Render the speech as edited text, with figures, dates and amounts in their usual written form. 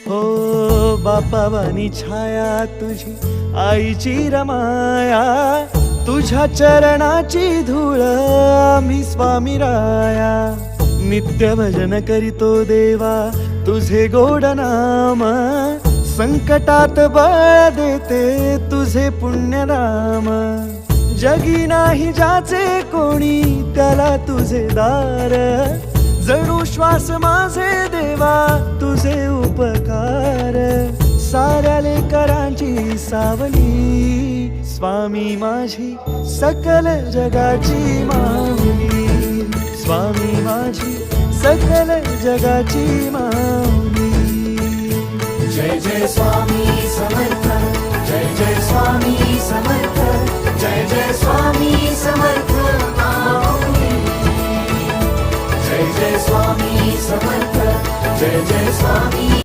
हो बापावानी छाया तुझी आईची रमाया, तुझ्या चरणाची धूळ आम्ही स्वामी राया. नित्य भजन करीतो देवा तुझे गोड नाम, संकटात बळ देते तुझे पुण्य नाम. जगी नाही ज्याचे कोणी त्याला तुझे दार, जणू श्वास माझे देवा तुझे उपकार. साऱ्या लेकरांची सावली स्वामी माझी सकल जगाची माऊली, स्वामी माझी सकल जगाची माऊली. जय जय स्वामी समर्थ, जय जय स्वामी समर्थ, जय जय स्वामी समर्थ माऊली. जय जय स्वामी समर्थ, जय जय स्वामी